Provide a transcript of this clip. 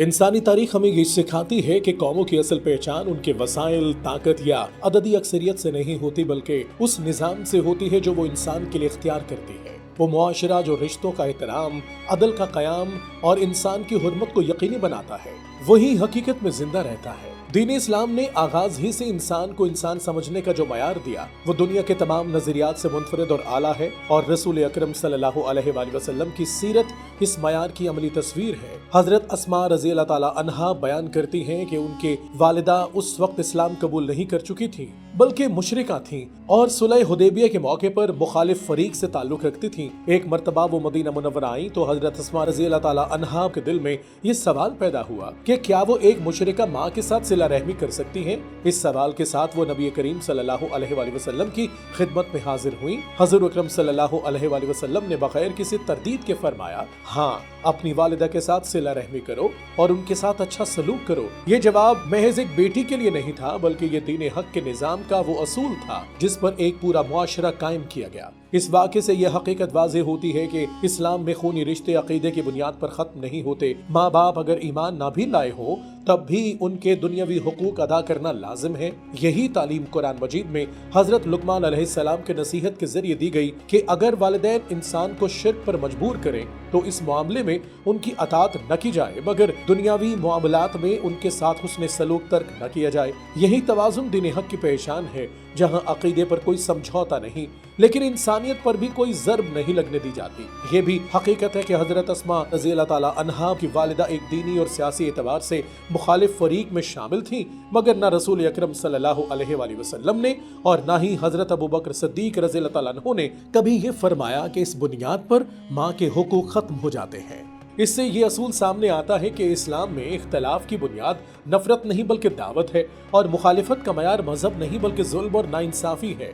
इंसानी तारीख हमें ये सिखाती है कि कौमों की असल पहचान उनके वसाइल, ताकत या अददी अक्सरियत से नहीं होती, बल्कि उस निज़ाम से होती है जो वो इंसान के लिए इख्तियार करती है। वो मुआशरा जो रिश्तों का एहतराम, अदल का क़याम और इंसान की हुर्मत को यकीनी बनाता है, वही हकीकत में जिंदा रहता है। दीन इस्लाम ने आगाज ही से इंसान को इंसान समझने का जो मयार दिया, वो दुनिया के तमाम नजरियात से मुनफरिद और आला है, और रसूल अकरम सल्लल्लाहु अलैहि वसल्लम की सीरत इस मयार की अमली तस्वीर है। हजरत अस्मा रज़ी अल्लाह ताला अन्हा बयान करती हैं कि उनके वालिदा उस वक्त इस्लाम कबूल नहीं कर चुकी थी, बल्कि मुशरिका थीं और सुलह हुदैबिया के मौके पर मुखालिफ फरीक से ताल्लुक रखती थीं। एक मर्तबा वो मदीना मुनव्वरा आई तो हजरत अस्मा रज़ी अल्लाह ताला अन्हा के दिल में ये सवाल पैदा हुआ कि क्या वो एक मुशरिका माँ के साथ सिला रहमी कर सकती हैं। इस सवाल के साथ वो नबी करीम सल्लल्लाहु अलैहि वसल्लम की खिदमत में हाजिर हुई। हज़रत अकरम सल्लल्लाहु अलैहि वसल्लम ने बगैर किसी तरदीद के फरमाया, हाँ, अपनी वालिदा के साथ सिला रहमी करो और उनके साथ अच्छा सलूक करो। ये जवाब महज एक बेटी के लिए नहीं था, बल्कि ये दीन हक के निजाम का वो असूल था जिस पर एक पूरा मुआशरा कायम किया गया। इस वाक़े से यह हकीकत वाज़ेह होती है कि इस्लाम में खूनी रिश्ते अकीदे की बुनियाद पर खत्म नहीं होते। माँ बाप अगर ईमान ना भी लाए हो तब भी उनके दुनियावी हुकूक अदा करना लाजिम है। यही तालीम कुरान मजीद में हजरत लुकमान अलैहिस्सलाम के नसीहत के जरिए दी गई कि अगर वालिदैन इंसान को शिर्क पर मजबूर करें तो इस मामले में उनकी अतात न की जाए, मगर दुनियावी मामलात में उनके साथ हुस्न सलूक तर्क न किया जाए। यही तवाज़ुन दीन हक की पहचान है, जहाँ अकीदे पर कोई समझौता नहीं, लेकिन इंसानियत पर भी कोई ज़र्ब नहीं लगने दी जाती। ये भी हकीकत है कि हजरत अस्मा रज़ी अल्लाह ताला अन्हा की वालिदा एक दीनी और सियासी एतबार से मुखालिफ फरीक में शामिल थी, मगर न रसूल अकरम सल्लल्लाहु अलैहि वसल्लम ने और न ही हजरत अबू बकर सिद्दीक रज़ी अल्लाह ताला अन्हु ने कभी ये फरमाया कि इस बुनियाद पर माँ के हुकूक खत्म हो जाते हैं। इससे ये असूल सामने आता है कि इस्लाम में इख्तलाफ की बुनियाद नफरत नहीं बल्कि दावत है, और मुखालिफत का मयार मजहब नहीं बल्कि जुल्म और नाइंसाफी है।